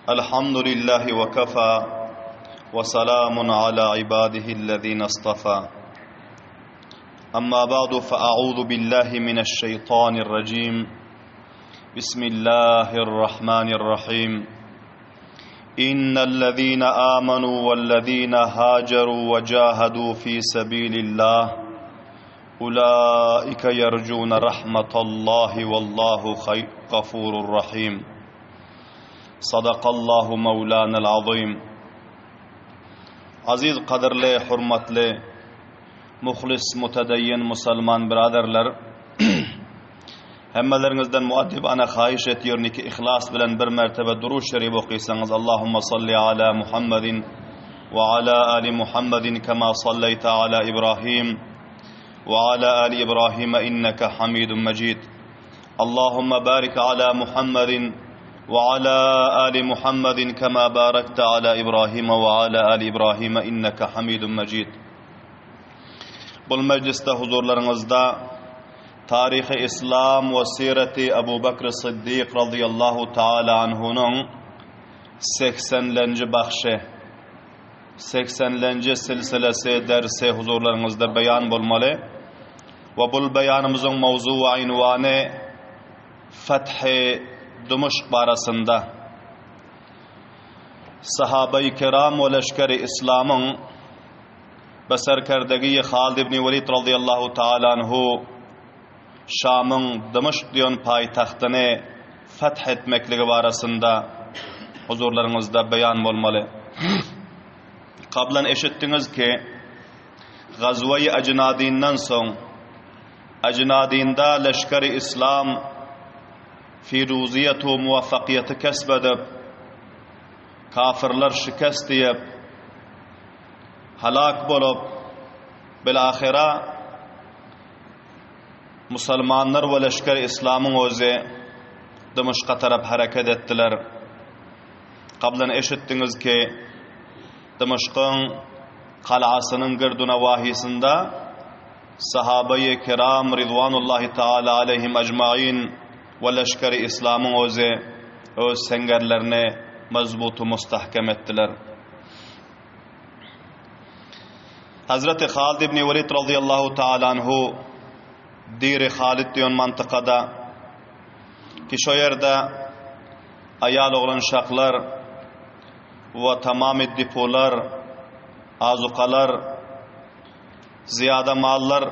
الحمد لله وكفى وسلام على عباده الذين اصطفى أما بعد فأعوذ بالله من الشيطان الرجيم بسم الله الرحمن الرحيم إن الذين آمنوا والذين هاجروا وجاهدوا في سبيل الله أولئك يرجون رحمة الله والله غفور رحيم صدق الله مولانا العظيم. Aziz qadrli, hurmatli, muxlis, mutadayyin musulmon birodarlar, hammalaringizdan muaddibona xohish etiyorniki ixlos bilan bir martaba durud sharif o'qiysangiz. Allohumma salli ala Muhammadin va ala ali Muhammadin kama sallayta ala Ibrohim va ala ali Ibrohim innaka Hamidum Majid. Allohumma barik ala Muhammadin وعلى آل محمد كما باركت على إبراهيم وعلى آل إبراهيم إنك حميد مجيد. Bu mecliste huzurlarınızda tarih-i İslam ve sireti Ebu Bekir Sıddık radıyallahu ta'ala anhu'nun 80. bahşi, 80. silsilesi dersi huzurlarınızda beyan bulmalı. Ve bu beyanımızın mevzu ve ünvanı Fethi Dimashq barasında sahabe-i kiram ve leşkeri İslam'ın besarkardagi Halid ibn Velid radıyallahu ta'ala anhu Şam'ın Dimashq diyen payitahtını fethetmekligi barasında huzurlarınızda beyan olmalı. Qablan eşittiniz ki Gazva-i Ajnadin'dan son Ajnadin'da leşkeri İslam firuziyet ve muvaffakiyeti kesbedip kafirler şikast yiyip halak bolup bilahira musulmanlar ve leşker İslam'ın özü Dimashq'a taraf hareket ettiler. Qablan eşittiniz ki Dimashq'ın qal'asının girduna vahisinde sahabe-i kiram ridvanullahi ta'ala aleyhim ecmaîn ve leşkeri İslam'ın özü öz sengerlerini mezbutu mustahkem ettiler. Hazreti Halid ibn Velid radıyallahu ta'ala anhu Dir-i Halid diyen mantıkada ki şu yerde ayal oğlan şaklar ve tamamı dipolar, azukalar, ziyada mallar,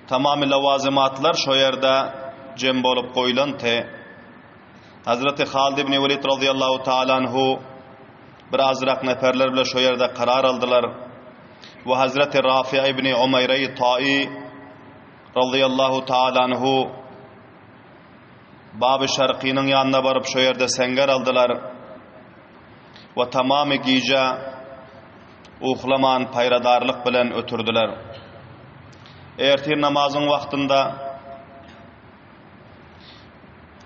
tamamı lavazimatlar şu yerde cem bolup koyulan te Hazreti Halid ibn Velid radıyallahu ta'ala anhu bir azrak neferler bile şu yerde karar aldılar ve Hazreti Rafi ibn Umeyre-i Ta'i radıyallahu ta'ala anhu Bab-ı Şarki'nin yanına varıp şu yerde senger aldılar ve tamamı gece uhlaman payradarlık bilen ötürdüler. Ertir namazın vaktinde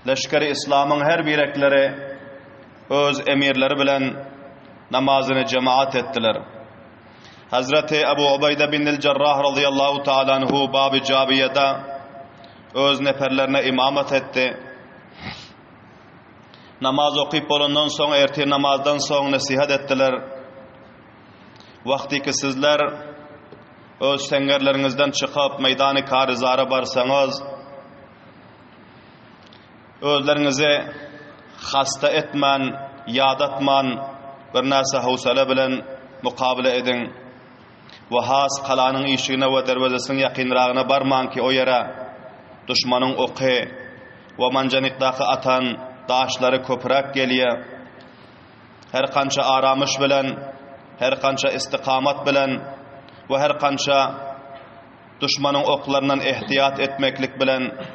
leşkeri İslam'ın her birekleri öz emirleri bilen namazını cemaat ettiler. Hazreti Ebu Ubeyde bin Cerrah radıyallahu ta'ala anhu Bab-ı Cabiye'de öz neferlerine imamet etti. Namaz okuyup olundan sonra ertir namazdan sonra nasihat ettiler. Vakti ki sizler öz sengerlerinizden çıkıp meydanı karizara barsanız özlerinizi hasta etmen, yad etmen, bir nasa havsala bilen mukabele edin. Ve has qalanın işine ve dervazasının yakınrağına barman ki o yere düşmanın oku ve mancanikdaki atan daşları köpürek geliyor. Her kança aramış bilen, her kança istikamet bilen ve her kança düşmanın oklarından ihtiyat etmeklik bilen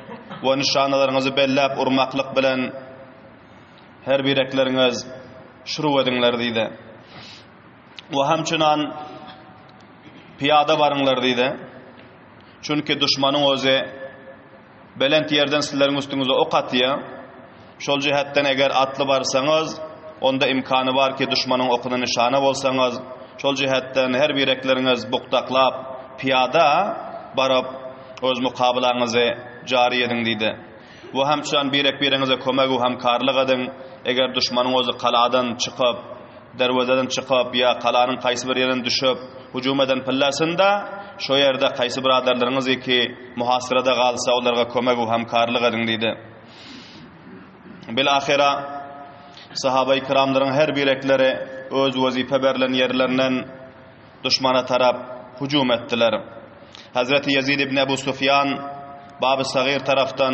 ve nişanalarınızı bellep urmaklık bilen her birekleriniz şuru edinler deydi. Ve hemçinan piyada varınlar deydi. Çünkü düşmanın özü belent yerden sizlerin üstünüze ok atıyor. Şol cihetten eğer atlı varsanız onda imkanı var ki düşmanın okuna nişana olsanız. Şol cihetten her birekleriniz buktaklap piyada barıp öz mukabelanızı cari edin deydi. Bu hemşan birinize kömek ve hamkarlık edin. Eğer düşmanın özü kaladan çıkıp, dervazeden çıkıp ya kalanın qaysı bir yerinden düşüp hücum eden pillasında şu yerde qaysı biraderleriniz ki muhasirada kalsa onlara kömek ve hamkarlık edin dedi. Bilahira sahabe-i kiramların her birekleri öz vazife verilen yerlerinden düşmana taraf hücum ettiler. Hazreti Yazid ibn Ebu Sufyan Bab-ı Sagir taraftan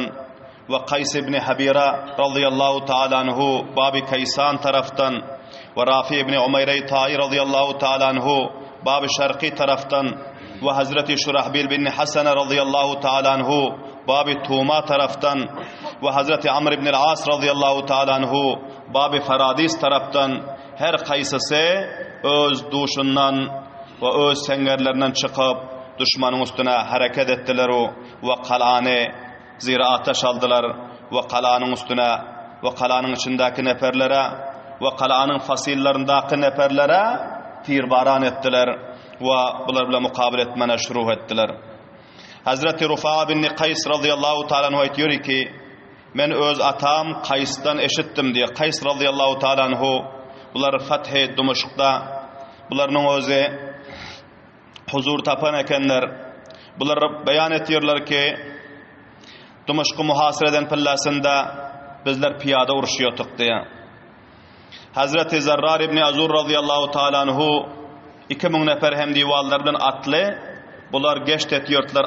ve Kays ibn Habira radıyallahu ta'ala anhu Bab-ı Kaysan taraftan ve Rafi ibn Umeyre Ta'i radıyallahu ta'ala anhu Bab-ı Şarqi taraftan ve Hazreti Şurahbil bin Hasan radıyallahu ta'ala anhu Bab-ı Tuma taraftan ve Hazreti Amr ibn al-As radıyallahu ta'ala anhu Bab-ı Faradis taraftan her kaysası öz duşundan ve öz sengerlerinden çıkıp düşmanın üstüne hareket ettiler ve kalanı zira ateş aldılar ve kalanın üstüne ve kalanın içindeki neferlere ve kalanın fasillerindeki neferlere tirbaran ettiler ve bunlar bile mukabil etmene şuruh ettiler. Hazreti Rufa bin Kays radıyallahu ta'ala anhu diyor ki men öz atam Kays'tan eşittim diye. Kays radıyallahu ta'ala anhu bunlar Fethi Dimashq'da bunların özü huzur tapan ekenler. Bunlar beyan ediyorlar ki Dimashq'ı muhasir eden pillasında bizler piyada uruşuyorduk diye. Hazreti Zerrar ibn Azur radıyallahu ta'ala anhu 2000 nefer hem divallardan atlı bunlar geçt etiyorlar,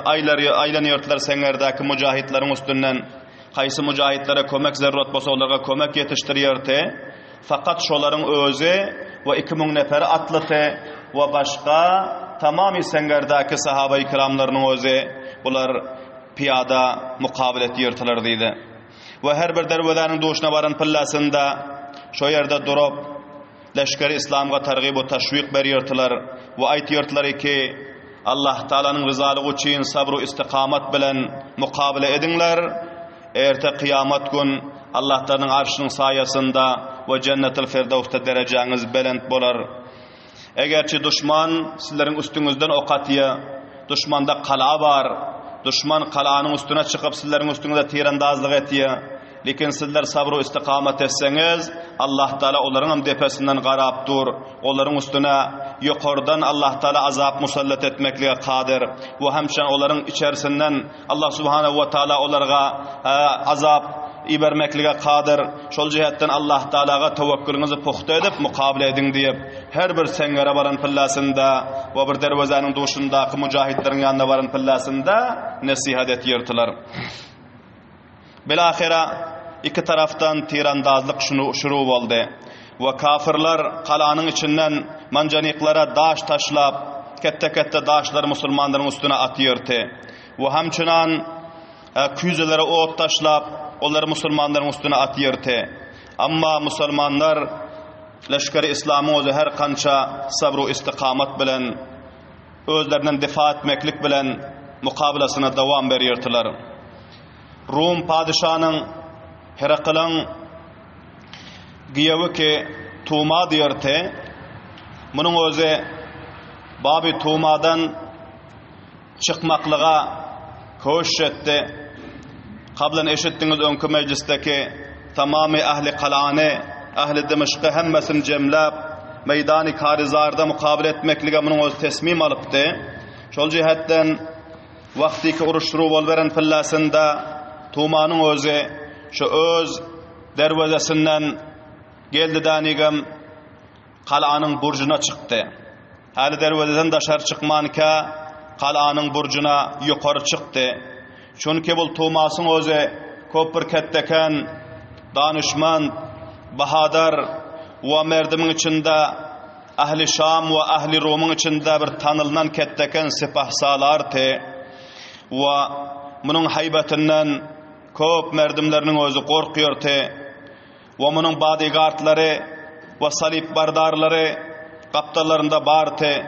aylanıyorlar sengerdeki mücahitlerin üstünden. Qaysı mücahitlere kömek zerrat bolsa onlara kömek yetiştiriyordu. Fakat şoların özü ve 2000 nefer atlıtı ve başka tamamı sengerdeki sahabe-i kiramlarının özü bunlar piyada mukabil ediyorlar dedi. Ve her bir dervelerin doğuşuna varan pillasında şu yerde durup leşkeri İslam'a targib ve teşvik veriyorlar ve aytiyorlar ki Allah Teala'nın rızalığı için sabru istikamet bilen mukabele edinler. Erte kıyamet gün Allah Teala'nın arşının sayesinde ve cennetil firdevs'te dereceniz belent bolar. Egerçi düşman sizlerin üstünüzden ok atıyor, düşmanda kala var, düşman kalanın üstüne çıkıp sizlerin üstünüze tirandazlık ediyor. Lekin sizler sabru istikamet etseniz Allah Teala onların depesinden qarab dur. Onların üstüne yukarıdan Allah Teala azap musallat etmekliğe kadir. Ve hemşen onların içerisinden Allah Subhanahu ve Teala onlara azap ibermekliğe kadir. Şol cihetten Allah Teala'ga tevekkülünüzü puxta edip mukabele edin deyip her bir sengere varan pillasında ve bir dervazanın duşundaki mücahitlerin yanına varan pillasında nasihat ediyorlar. Bilahira iki taraftan tirandazlık şuru oldu. Ve kafirler kalanın içinden mancaniklara daş taşlap, kette daşlar Müslümanların üstüne atıyordu. Ve hemçinan küzelere ot taşlap, onları Müslümanların üstüne atıyordu. Ama Müslümanlar leşkeri İslam'ı özü her kança sabru istikamet bilen, özlerinden difa etmeklik bilen mukabilasına devam veriyordular. Rum padişahının Heraklan giyevi ki Tuma diyordu. Bunun özü Bab-ı Tuma'dan çıkmaklığa koşuş etti. Kablen eşittiniz önkü meclisteki tamamı ahli kalanı, ahli Dimashq'ı hemmesini cemlap meydan-ı karizarda mukabele etmekliğe bunun özü tesmim alıptı. Şol cihetten vaktiki uruşru olveren fillasında Tuma'nın özü şu öz dervazesinden geldi danigam kalanın burcuna çıktı. Hali dervazeden dışarı çıkmanka kalanın burcuna yukarı çıktı. Çünkü bu Tuma'sın özü köpür ketteken danışman, bahadar ve merdimin içinde ahli Şam ve ahli Rum'un içinde bir tanılınan ketteken sipahsalardı ve bunun haybetinden köp merdimlerinin özü korkuyordu ve bunun bodyguardları ve salib bardarları kaptalarında bardı.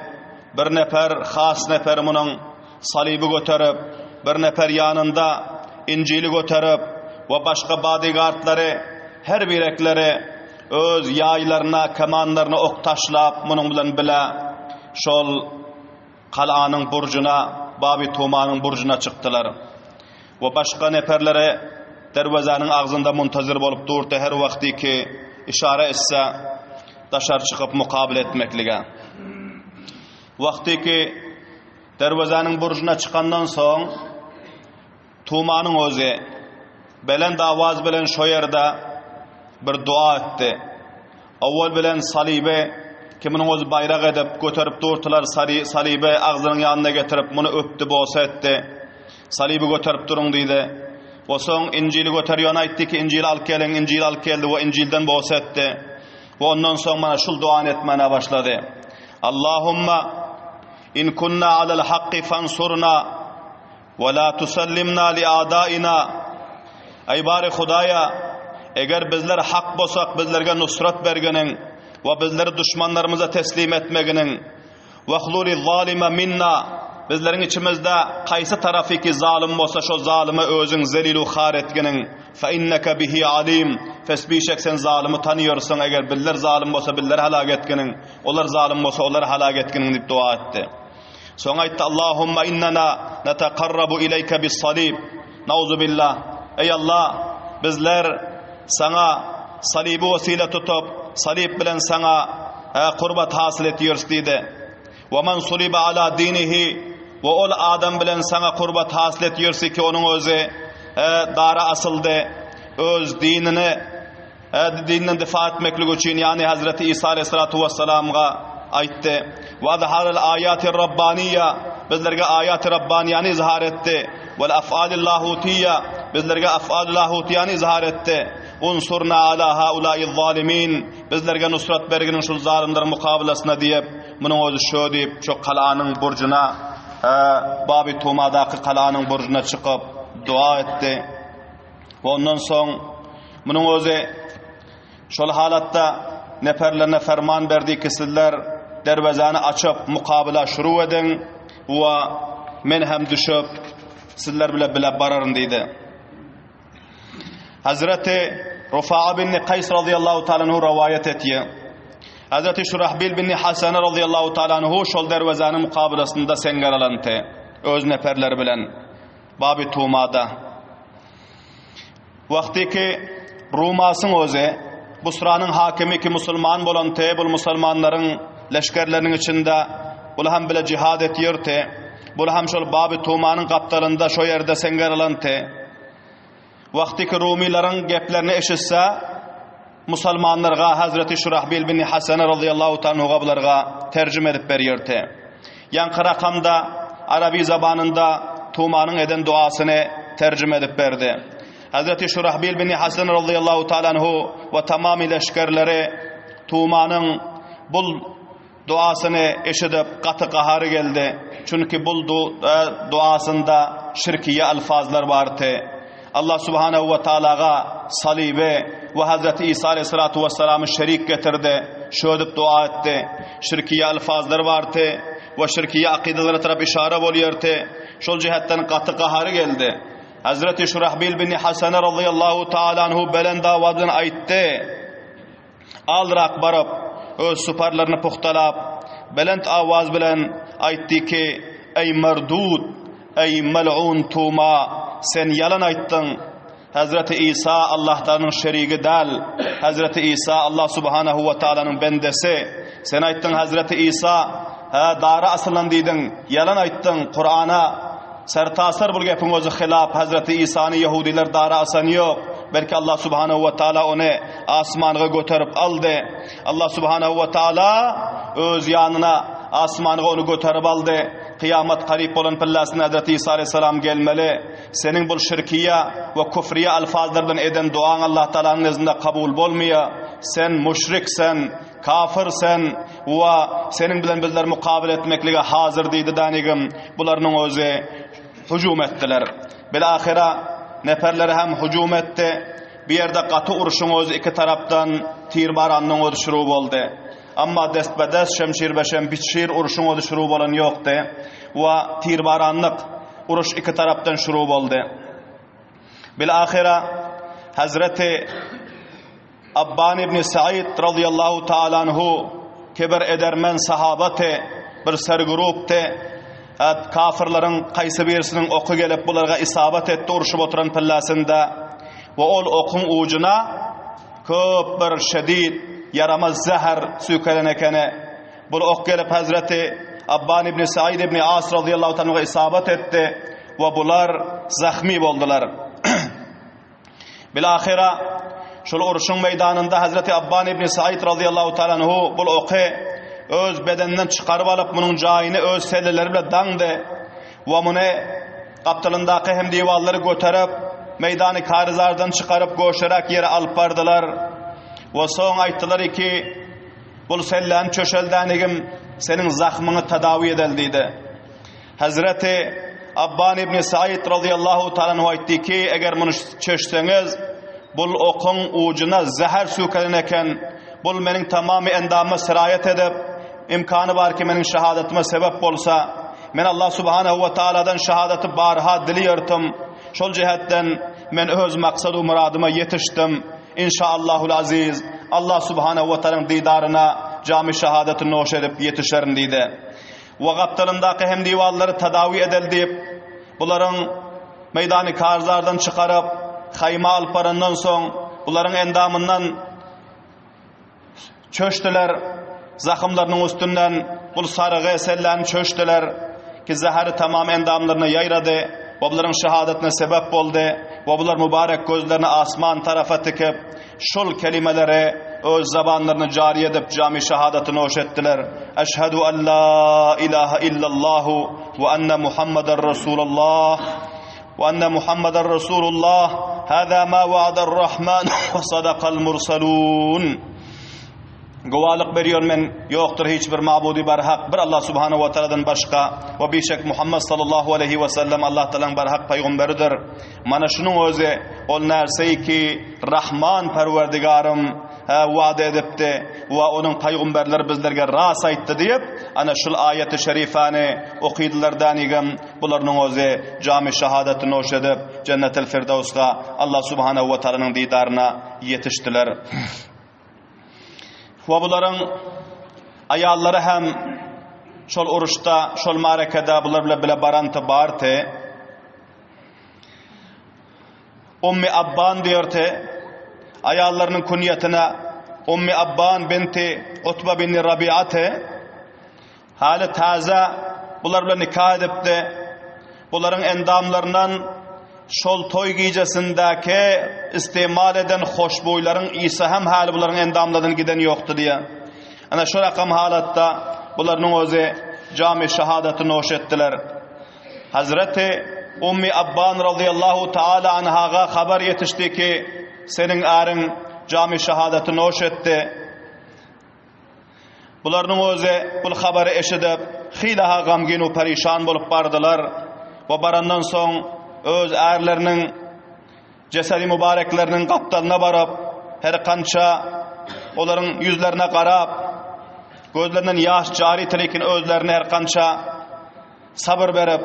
Bir nefer, khas nefer bunun salibi götürüp, bir nefer yanında İncil'i götürüp ve başka bodyguardları her birekleri öz yaylarına, kamanlarına ok taşlap bunun bilen bile şol kalanın burcuna, Bab-ı Tuma'nın burcuna çıktılar. Ve başka neferlere derwazanyň agzynda muntazir bolup durdy her wagty ki işara etse daşar çıkıp mukabele etmeklige. Wagty ki derwazanyň burjuna çıkandan soň Tumanyň özi belend awaz bilen şo ýerde bir dua etdi. Awwal bilen salibe kiminiň öz bayraq edip göterip durdular, salibe agzynyň ýanyna getirip muny öpdi, bolsa etdi. Salibi göterip durun diýdi. O soň Injili göterýän aýtdy ki Injil alyp geliň, Injil alyp geldi we Injilden bolsa etdi. We ondan soň mana şul duany etmene başlady. Allahumma in kunna alal haqqi fansurna ve la tusallimna li a'daina. Ey bari Hudaýa, eger bizler hak bolsak bizlerge nusrat bergeniň we bizleri düşmanlarymyza teslim etmeginiň we hluli zalima minna, bizleriň içimizde kaýsy tarafyky zalim bolsa şo zalimy özüň zelilu har etgeniň fa innaka bihi alim, fesbişek sen zalimy tanýarsyň, eger bizler zalim bolsa bizleri halak etgeniň, olar zalim bolsa olar halak etgeniň diýip dua etdi. Soň aýtdy Allahumma innana nataqarrabu ilayka bis-salib. Nauzu billah. Ey Allah, bizler sana salibi vesile tutup salib bilen sana qurbat hasil etýäris diýdi. Wa man suliba ala dinihi, ve ol adam bilen sana qurbat hasil etýärsi ki onuň özi dara asyldy, öz dinini dininden difa etmeklik üçin, yani Hazreti İsa aleyhissalatu vesselam'a aýtdy. Wa zahara al-ayati rabbaniyya, bizlerge ayat-ı rabbaniyany izhar etdi. Vel af'alil lahutiyya, bizlerge af'alul lahutiyany izhar etdi. Unsurna ala haula'i zalimin, bizlerge nusrat berginiň şol zalimler mukabilasına diýip, munyň özi şo diýip şo kalanyň burjuna, Babi Tumadaky kalanyň burjuna çykyp dua etdi. Ondan soň munyň özi şol halatda neferlerine ferman berdi ki sizler derwazany açyp mukabila şuru edin we men hem düşüp sizler bile bararyn diýdi. Hazreti Rufa'a bin Qays radıyallahu ta'ala anhu rivayet etdi. Hazreti Şurahbil bin Hasan radıyallahu ta'ala anhu şol derwazany mukabilasynda sengaralandy öz neferleri bilen Babi Tumada. Wagty ki Rumasyň özi Busranyň hakimi ki musulman bolan bu musulmanlaryň leşkerleriniň içinde bul hem bile jihad etýärdi. Bul hem şol Babi Tumanyň gaptalynda şo ýerde sengaralandy. Wagty ki Rumilaryň geplerini eşitse musulmanlarga Hazreti Şurahbil bin Hasan radıyallahu ta'ala bularga terjime edip berýärdi. Ýanky rakamda Arabi zabanynda Tumanyň eden duasyny terjime edip berdi. Hazreti Şurahbil bin Hasan radıyallahu ta'ala anhu ve tamamy leşkerleri Tumanyň bul duasyny eşidip gaty gahary geldi. Çünki bul duasynda şirkiye alfazlar bardy. Allah subhanahu wa ta'alaga salibe ve Hazreti İsa aleyhissalatu vesselam'ı şerik getirdi. Şöyle dua etti. Şirkiye alfazlar vardı ve şirkiye akidelere taraf işare bolýardy. Şol cihetden gaty gahary geldi. Hazreti Şurahbil bin Hasan radıyallahu ta'ala anhu belend awazdan aýtdy. Alrak barıp öz suparlaryny puxtalap belend awaz bilen aýtdy ki ey mardud, ey mal'un Tuma, sen yalan aýtdyň. Hazreti İsa Allah'tanın şerigi däl. Hazreti İsa Allah subhanahu wa ta'ala'nın bendesi. Sen aýtdyň Hazreti İsa dara aslan diýdiň, yalan aýtdyň. Kur'ana sertasar bul gepiň özü hilap. Hazreti İsa'ny Yahudiler dara asan ýok. Belki Allah subhanahu wa ta'ala onu asmanyga göterip aldy. Allah subhanahu wa ta'ala öz ýanyna asmanyga onu göterip aldy. Kıyamet qarip bolan pillasine Hazreti İsa aleyhissalam gelmeli. Senin bul şirkiye ve küfriye alfazlardan eden duan Allah Teala'nın nezdinde kabul bolmaya. Sen müşriksen, kafirsen ve senin bilen bizler mukabil etmeklige hazır diýdi danigim. Bularning özi hücum etdiler. Bilahira neferleri hem hücum etdi. Bir yerde katı uruşun özi iki taraftan tirbaranning özi şuru boldy. Amma destbedes şemşir beşem bitşir uruşun özi şuru bolan ýokdy. Ve tirbaranlyk uruş iki taraftan şuru boldy. Bilahira Hazreti Abban ibn Sa'id radıyallahu ta'ala anhu keber edermen sahabate bir sergrupte kafirlerin qaysı birisinin oku gelip bularga isabat etdi uruşup oturan pillasında ve ol okun ucuna köp bir şedid yaramaz zehir sükelenekene. Bu ok gelip Hazreti Abban ibn Said ibn As radıyallahu ta'ala isabet etti ve bular zahmi boldular. Bilahira şol uruşun meydanında Hazreti Abban ibn Said radıyallahu ta'ala bu oku öz bedeninden çıkarıp alıp bunun cayini öz selleleri bile dandı ve bunu kaptalındaki hem divalları götürüp meydanı karizardan çıkarıp goşarak yere alıp bardılar ve son ayttılar ki bu sellen çöşeldenigim senin zahmını tedavi edildiydi. Hazreti Abban ibn Said radıyallahu ta'ala aytdı ki eğer bunu çöşseniz bul okun ucuna zehir sükeleneken bul menin tamamı endamı sirayet edip imkanı var ki menin şehadatime sebep bolsa men Allah subhanahu ve ta'aladan şehadeti barha diliyirtim. Şol cihetten men öz maksadu muradıma yetiştim. İnşaallahul aziz Allah subhanahu ve ta'alanın didarına cami şehadetini noş edip yetişerim deydi. Ve kaptalındaki hem divalları tedavi edildi. Bunların meydanı karzardan çıkarıp hayma alparından son bunların endamından çöştüler. Zahımlarının üstünden bu sarığı sellerini çöştüler ki zehri tamam endamlarına yayradı ve bunların şehadetine sebep oldu ve bunlar mübarek gözlerini asman tarafa tıkıp şul kelimeleri öz zabanlarını cari edip cami şehadetini hoş ettiler. Eşhedü en la ilahe illallahu ve enne Muhammeden Resulullah ve enne Muhammeden Resulullah hâzâ mâ vaadar rahman ve sadakal mursalun. Govalık veriyor men yoktur hiçbir mabudi barhak bir Allah subhanahu ve ta'aladan başka ve bir şek Muhammed sallallahu aleyhi ve sellem Allah ta'alanın barhak peygamberidir. Mana şunun özü ol nerseyi ki Rahman perverdigarım vaad edipti ve onun peygamberleri bizlerge ras aytdı deyip ana şul ayeti şerifani okuydulardan igem bularının özü cami şehadetini hoş edip cennetel firdevs'ta Allah subhanahu ve ta'alanın didarına yetiştiler. Ve bunların ayalları hem şol uruşta, şol marekede bunlar bile barantı bartı. Ummi Abban diyordu, ayallarının kunyetine Ummi Abban binti Utba bin Rabi'atı hali taze bunlar bile nikah edipti. Bunların endamlarından şol toy giycesindeki istimal eden hoşboyların İsa hem hali bunların endamlarından giden yoktu diye. Ana şu rakam halatta bunların özü cami şehadetini hoş ettiler. Hazreti Ummi Abban radıyallahu ta'ala anhaga haber yetişti ki senin arın cami şehadetini hoş etti. Bunların özü bu haberi eşidip hilaha gamgin ve perişan bolup bardılar ve barandan son öz erlerinin cesedi mübareklerinin kaptalına barıp her kança onların yüzlerine qarab gözlerinden yaş cari tilikin özlerine her kança sabır verip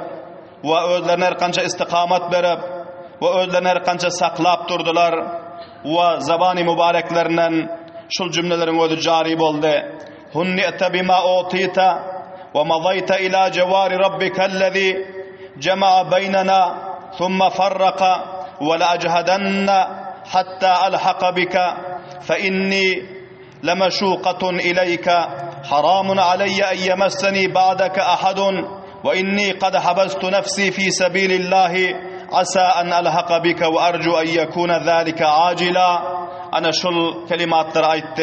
ve özlerine her kança istikamet verip ve özlerine her kança saklap durdular ve zabani mübareklerinden şul cümlelerin özü cari oldu. Hunni'te bima utita ve madayta ila cevari rabbikellezi cema'a beynena ثم فرق ولأجهدن حتى ألحق بك فإني لمشوقة إليك حرام علي أن يمسني بعدك أحد وإني قد حبست نفسي في سبيل الله عسى أن ألحق بك وأرجو أن يكون ذلك عاجلا. أنا شل كلمات رأيت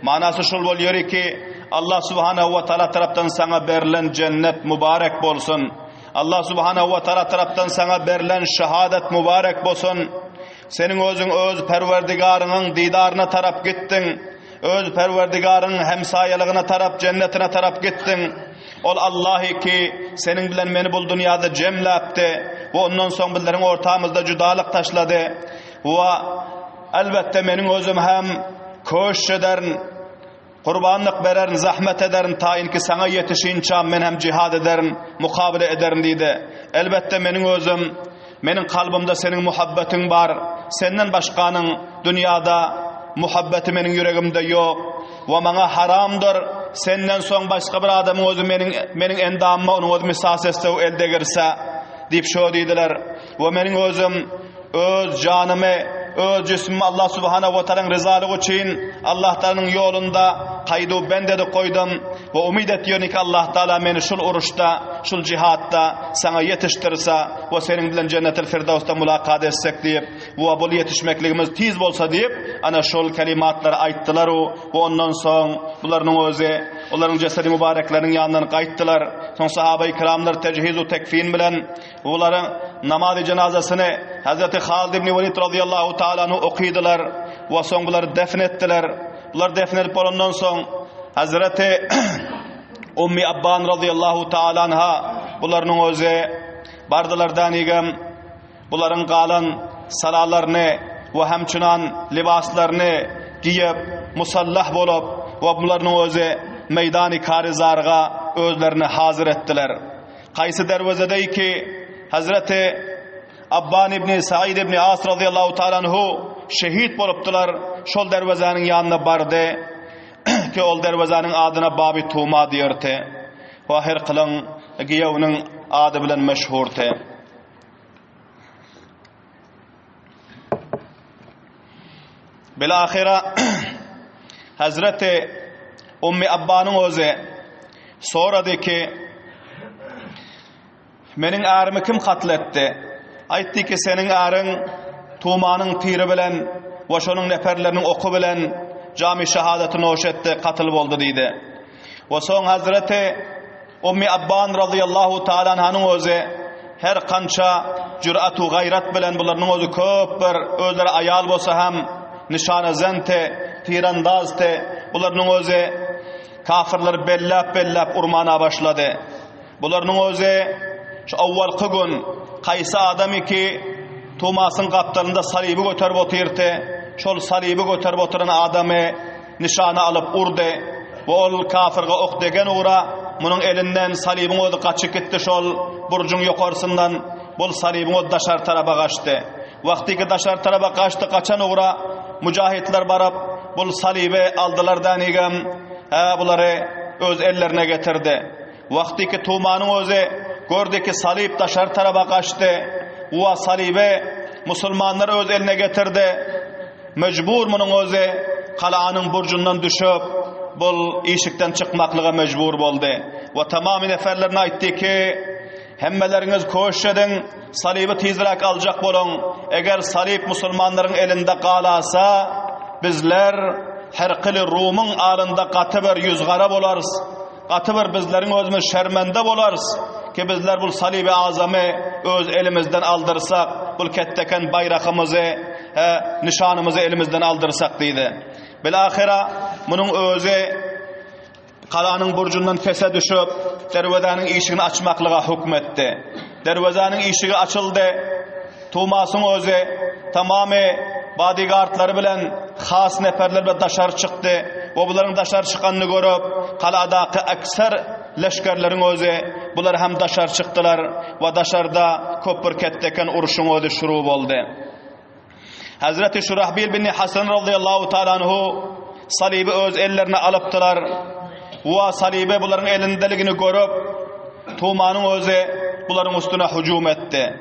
manası şol boluyor ki Allah subhanahu ve taala taraftan sana verilen cennet mübarek bolsun. Allah subhanahu ve ta'ala taraftan sana verilen şehadet mübarek bolsun. Senin özün öz perverdigarının didarına taraf gittin. Öz perverdigarının hemsayalığına taraf, cennetine taraf gittin. Ol Allahi ki senin bilen beni bul dünyada cemlaptı. Ve ondan son bizlerin ortamızda cüdalık taşladı. Ve elbette benim özüm hem koş ederin, kurbanlık vererin, zahmet ederin, tayin ki sana yetişince men hem cihad ederin, mukabele ederin deydi. Elbette benim özüm, benim kalbimde senin muhabbetin var. Senden başkanın dünyada muhabbeti benim yüreğimde yok. Ve bana haramdır. Senden son başka bir adamın özü benim endamıma onun özü misaseste elde girse deyip şöyle dediler. Ve benim özüm öz canımı, öz cismimi Allah subhanahu wa ta'alanın rızalığı için Allah Teala'nın yolunda kaydu bende de koydum ve umid ediyorum ki Allah Teala beni şul uruşta, şul cihatta sana yetiştirse ve senin bilen cennetel firdevs'ta mulakat etsek deyip ve bu yetişmekligimiz tiz bolsa deyip ana şul kelimatları ayttılar ve ondan soň bularning özü onların cesedi mübareklerinin yanından kayıttılar. Son sahabe-i kiramlar tecihiz-u tekfin bilen onların namaz-ı cenazesini Hazreti Halid ibn Velid radıyallahu ta'ala'nı okuydular ve son bunları defnettiler. Bunlar defnedip ondan son Hazreti Ummi Abban radıyallahu ta'ala anha bunların özü bardılar danigam bunların qalan salalarını ve hemçinan libaslarını giyip musallah bolup ve bunların özü meydani karizarga özlerini hazır ettiler. Qaysı dervezede ki Hazreti Abban ibn Sa'id ibn As radıyallahu ta'ala anhu şehit bolupdylar. Şol dervezaning yanına bardı ki ol dervezaning adına Babi Tuma diýerdi. Wa her qılan giyewning ady bilen meşhurdy. Bilahira Hazreti Ummi Abbanın özü soradı ki menin arımı kim katletti? Aytdı ki senin arın Tumanın tiri bilen ve şonun neferlerinin oku bilen cami şehadetini hoş etti, katıl oldu deydi. Ve son Hazreti Ummi Abban radıyallahu ta'ala anhanın özü her kança cür'atu gayrat bilen bularının özü köp bir özleri ayal bolsa ham nişana zente, tirandazte bularının özü kafirler bellap urmana başladı. Bularının özü şu awvalqı gün qaysı adamı ki Tumasın kaptalında salibi götürüp oturdu. Şol salibi götürüp oturan adamı nişana alıp urdu. Ve ol kafirga ok degen uğra bunun elinden salibin odu kaçıp gitti şol burcun yukarısından bol salibin odu daşar tarafa kaçtı. Vakti ki daşar tarafa kaçtı kaçan uğra mücahitler barıp bol salibi aldılar danigam bunları öz ellerine getirdi. Vakti ki Tumanın özü gördü ki salib daşar tarafa kaçtı. Uwa salibe musulmanlar öz eline getirdi. Mecbur bunun özü qala'nın burcundan düşüp bol işikten çıkmaklığa mecbur boldu. Ve tamamı neferlerine aytdı ki hemmeleriniz koş edin salibi tizrak alacak bolun. Eğer salib musulmanların elinde qalasa bizler Herkili Rum'un alında katı bir yüzgara bolarız. Katı bir bizlerin özümüz şermende bolarız. Ki bizler bu salibi azamı öz elimizden aldırsak, bu ketteken bayrağımızı, nişanımızı elimizden aldırsak deydi. Bilahira bunun özü qala'nın burcundan fese düşüp dervezaning işigini açmaklığa hükmetti. Dervezaning işigi açıldı. Tumasın özü tamamı bodyguardları bilen has neferler bilen daşar çıktı. O bunların daşar çıkanını görüp qala'daki ekser leşkerlerin özü bular hem daşar çıktılar ve daşarda köpür ketteken uruşun özü şuru boldu. Hazreti Şurahbil bin Hasan radıyallahu ta'ala anhu salibi öz ellerine alıptılar. Ve salibi bunların elindeligini görüp Tumanın özü bunların üstüne hücum etti.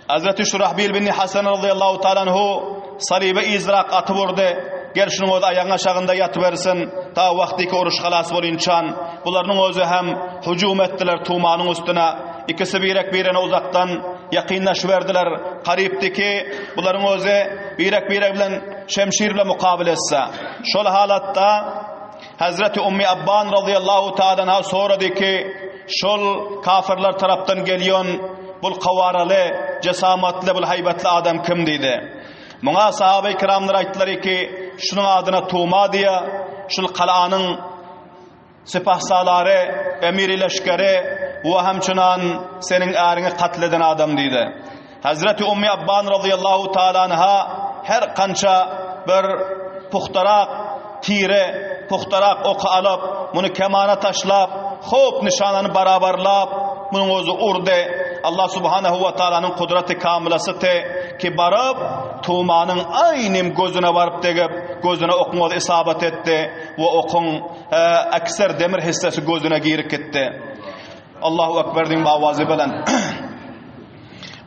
Hazreti Şurahbil bin Hasan radıyallahu ta'ala anhu salibi izrak atı vurdu. Gel şunun o da ayağın aşağında yatıversin. Ta vaktiki oruç halas bolinçan. Bunların özü hem hücum ettiler Tumanın üstüne. İkisi birine uzaktan yakinlaşıverdiler. Karipti ki bunların özü birek bilen şemşirle mukabil etse. Şol halatta Hazreti Ummi Abban radıyallahu ta'ala soradı ki şol kafirler taraftan geliyon bul kavaralı, cesamatlı, bul haybetli adam kim dedi. Buna sahabe-i kiramlar ayttılar ki şunun adına Tuma diye şul qala'nın sipahsaları, emir-i leşkeri ve hemçinan senin erini katleden adam dedi. Hazreti Ummi Abban radıyallahu ta'ala anha her kança bir puhtarak tire, puhtarak oku alıp bunu kemana taşlap hop nişanını barabarlap bunun özü urdu. Allah subhanahu ve ta'ala'nın kudreti kamilası te ki barıp Tumanın aynim gözüne varıp degip gözüne okun isabet etti ve okun ekser demir hissesi gözüne girip gitti. Allahu Ekber din avazı bilen.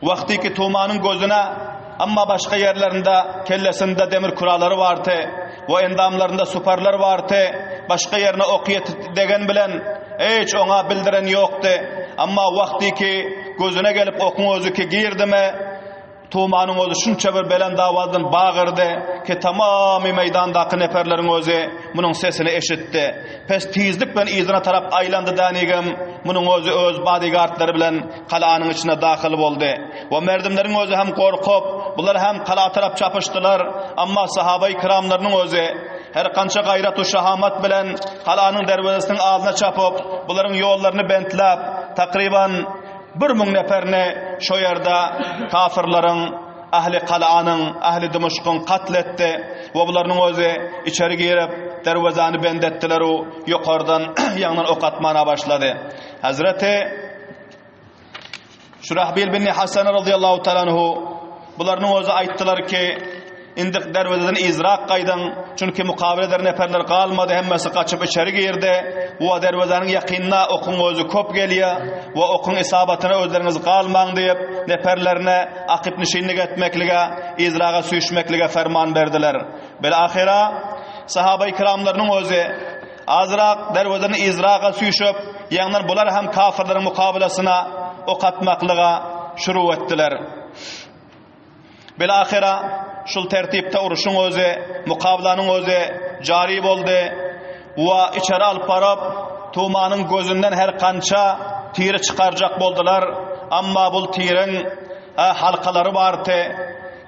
Vakti ki Tumanın gözüne Amma başka yerlerinde kellesinde demir kuralları vardı. O endamlarında suparlar vardı. Başka yerine okuyet degen bilen hiç ona bildiren yoktu. Amma vakti ki gözüne gelip okun özü ki girdi mi, Tuğmanın özü şunça bir belen davadan bağırdı ki tamamı meydandaki neferlerin özü bunun sesini eşitti. Pes tizlik ben izine taraf aylandı danigim, bunun özü öz bodyguardları bilen kalanın içine dahil oldu. O merdimlerin özü hem korkup, bunlar hem kala taraf çapıştılar, amma sahabe-i kiramlarının özü her kança gayret-u şahamat bilen kalanın dervezesinin ağzına çapıp, bunların yollarını bentlep, takriban 1000 neferini şu yerde kafirlerin, ahli kalanın, ahli Dimuşk'un katletti ve bunların özü içeri girip dervezanı bendettiler o yukarıdan yanından ok atmana başladı. Hazreti Şurahbil bin Hasan radıyallahu ta'ala anhu bunların özü ayttılar ki indik dervezeden izraq qaydan çünkü mukabele eder neferler kalmadı, hemmesi kaçıp içeri girdi. O dervezenin yakınına okun özü köp geliyor ve okun isabatına özleriniz kalman deyip neferlerine akip nişinlik etmeklige, izrağa suyuşmeklige ferman verdiler. Belahira sahabe-i kiramlarının özü azraq dervezenin izrağa suyuşup yanlar bular hem kafirlerin mukabelasına ok atmaklığa şuru ettiler. Belahira şul tertipte uruşun özü, mukablanın özü cari oldu ve içeri alıp barıp Tuğmanın gözünden her kança tiri çıkaracak boldular. Amma bul tirin halkaları vardı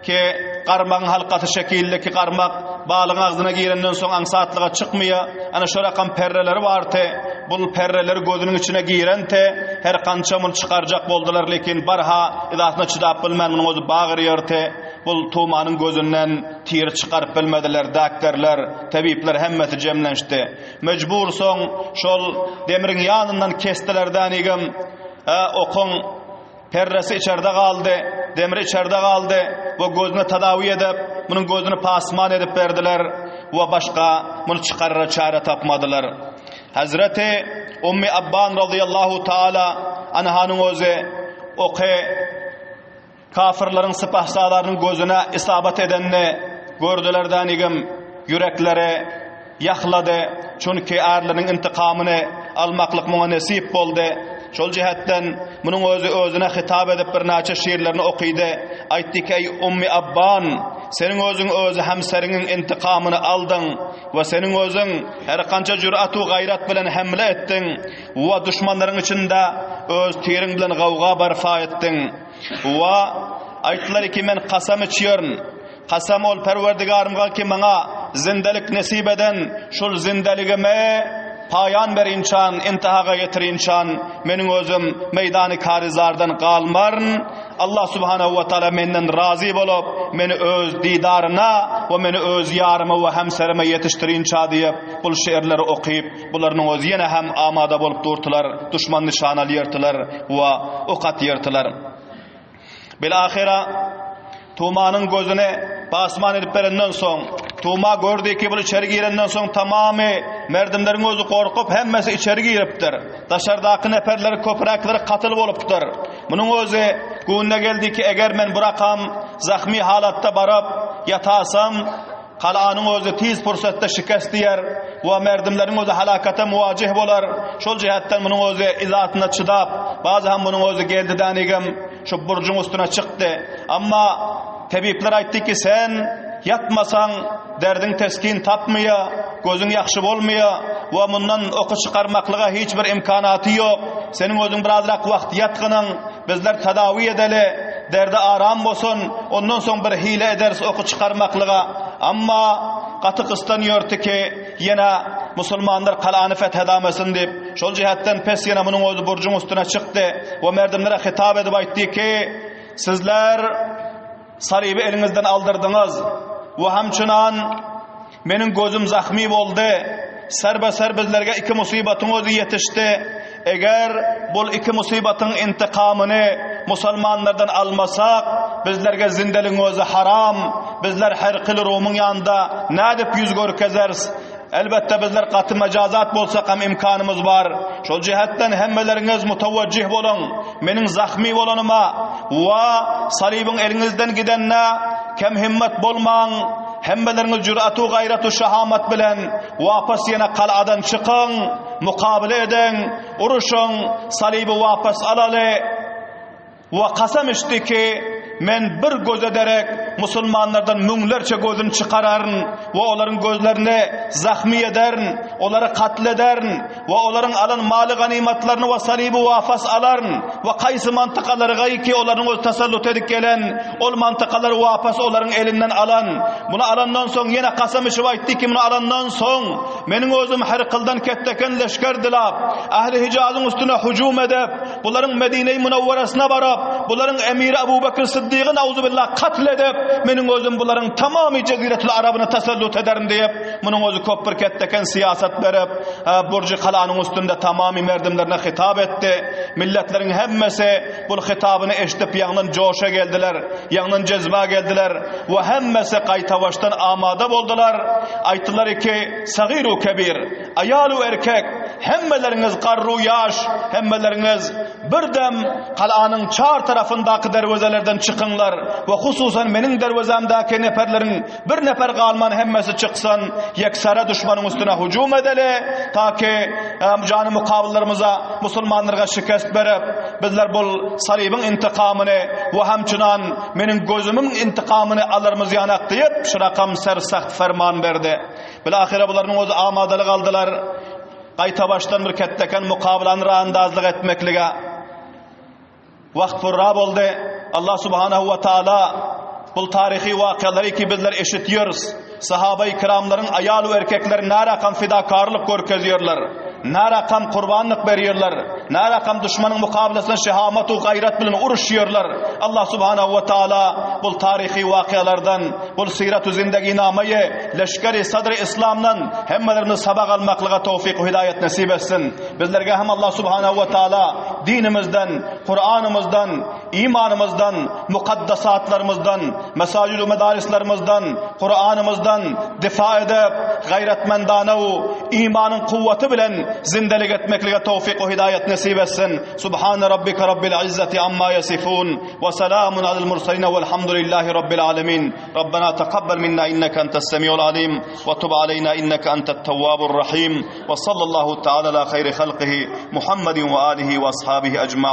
ki qarmağın halkası şekildeki qarmaq balığın ağzına girenden son ansatlığa çıkmıyor. Ana şu rakam perreleri vardı. Bul perreleri gözünün içine girente her kança bunu çıkaracak boldular, lekin barha idatına çıdap bilmen bunun özü bağırıyordu. Bul Tuğmanın gözünden tiri çıkarıp bilmediler, dakterler, tabipler hemmeti cemlenişti. Mecbur son şol demirin yanından kestiler danigim, okun perresi içeride kaldı, demir içeride kaldı ve gözünü tedavi edip bunun gözünü pasman edip verdiler ve başka bunu çıkarıra çare tapmadılar. Hazreti Ummi Abban radıyallahu ta'ala anhanın özü oku kafirlerin sıpahsalarının gözüne isabet edenini gördüler danigim, yürekleri yakladı çünkü erlerinin intikamını almaklık muna nesip oldu. Şol cihetten bunun özüne hitap edip bir naça şiirlerini okuydu. Aytdı ki ey Ummi Abban, senin özün özü hemserinin intikamını aldın ve senin özün her kança cüratu gayret bilen hamle ettin ve düşmanların içinde öz tirin bilen gavga barfa ettin. Ve ayttılar ki men kasam içiyorum. Kasam ol Perverdigarımga ki bana zindelik nasip eden şol zindeligime payan berinçan, intihaga getirinçan, menin özüm meydanı karizardan kalmarın. Allah subhanahu wa ta'ala menden razı bolup, meni öz didarına ve meni öz yarıma ve hemserime yetiştirinça deyip, bu şiirleri okuyup, bularının öz yine hem amada bolup durtular, düşman nişanalı yırtılar ve okat yırtılar. Bilahira, Tuğmanın gözüne basman edip verenden son, Tuğma gördü ki bu içeri girenden son tamamı merdimlerin özü korkup hemmesi içeri giriptir. Dışarıdaki neferleri köpürekleri katıl oluptur. Bunun özü gününe geldi ki eğer men bırakam zahmi halatta barıp yatasam kalanın özü tiz fırsatda şikast diyer ve merdimlerin özü halakata muvacih bolar. Şol cihetten bunun özü izatına çıdap bazen bunun özü geldi danigim şu burcun üstüne çıktı. Ama tabipler aytdı ki sen yatmasan derdin teskin tapmıyor, gözün yaxşı bolmuyor ve bundan oku çıkarmaklığa hiçbir imkanatı yok. Senin özün birazrak vaqt yatqının, bizler tedavi edeli, derde aram bolsun, ondan son bir hile ederiz oku çıkarmaklığa. Amma katı kıstanıyordu ki yine Müslümanlar kalanı fethedamesin deyip, şol cihetten pes yine bunun özü burcun üstüne çıktı ve merdimlere hitap edip aytdı ki sizler salibi elinizden aldırdınız ve hamçınan menin gözüm zahmi oldu. Serbe bizlerge iki musibatın özü yetişti. Eğer bu iki musibatın intikamını Müslümanlardan almasak bizlerge zindelin özü haram. Bizler her kıl Rumun yanında ne edip yüz görkezeriz. Elbette bizler katı mecazat bolsak hem imkanımız var. Şol cihetten hemmeleriniz mutavajjih bolun. Menin zahmi bolanıma ve salibin elinizden gidenne kem himmet bolman. Hemmeleriniz cüratu gayratu şahamat bilen vapas yana kal'adan çıkın, mukabele edin, uruşun, salibi vapas alalı. Ve kasam içti ki men bir göz ederek musulmanlardan münglerçe gözün çıkararın ve onların gözlerini zahmi ederin, onları katlederin ve onların alan mali ganimatlarını ve salibi vafas aların ve kaysı mantikaları gayi ki onların öz tasallut edip gelen ol mantikaları vafas onların elinden alan. Bunu alandan son yine kasam içi vaytti ki bunu alandan son menin özüm her kıldan ketteken leşker dilap ahli Hicaz'ın üstüne hücum edip bunların Medine-i Münevverasına varıp bunların emiri Ebu Bekir Sıddık'ın auzubillah katledip menin özüm bunların tamamı Ceziretul Arab'ını tasallut ederim deyip bunun özü köpür ketteken siyaset verip Burcu Kala'nın üstünde tamamı merdimlerine hitap etti. Milletlerin hemmesi bu hitabını eşitip yanın coşa geldiler, yanın cezba geldiler ve hemmesi kaytavaştan amada boldular. Ayttılar ki sagiru kebir, ayalu erkek, hemmeleriniz qarru yaş, hemmeleriniz birdem Kala'nın çar tarafındaki dervezelerden çıkınlar ve hususan menin dervezemdaki neferlerin bir nefer kalman hemmesi çıksan yeksara düşmanın üstüne hücum edeli ta ki canı mukabillerimize musulmanlarga şikast verip bizler bu salibin intikamını ve hemçinan menin gözümün intikamını alırımız yanak deyip şırakam sersaht ferman verdi. Bilahire bularının özü amadalı kaldılar. Qayta baştan bir ketteken mukabilanı andazlık etmeklige vaqt furra boldu. Allah subhanahu ve taala bu tarihi vakaları ki bizler eşitiyoruz. Sahabe-i kiramların ayalı erkekler ne rakam fidakarlık görkeziyorlar, ne rakam kurbanlık veriyorlar, ne rakam düşmanın mukabilesine şehamatu gayret bilen uruşuyorlar. Allah subhanahu ve taala bu tarihi vakalardan, bu sirat-ı zindagi namayı leşkeri sadr-ı İslam'dan hemmelerimiz sabak almaklığa tevfik ve hidayet nasip etsin. Bizlerge hem Allah subhanahu ve taala dinimizden, Kur'an'ımızdan, imanımızdan, mukaddesatlarımızdan, mesacid-ü medarislerimizden, Kur'an'ımızdan difa edip gayretmendane o imanın kuvveti bilen zindelik etmekliğe tevfik ve hidayet nasip etsin. Subhane rabbike rabbil izzeti amma yasifun ve selamun alel mursalin velhamdülillahi rabbil alemin. Rabbena tekabbel minna inneke entes semiyul alim ve tub aleyna inneke entet tevvabur rahim ve sallallahu teala ala hayri halqihi Muhammedin ve alihi ve ashabihi ecma'in.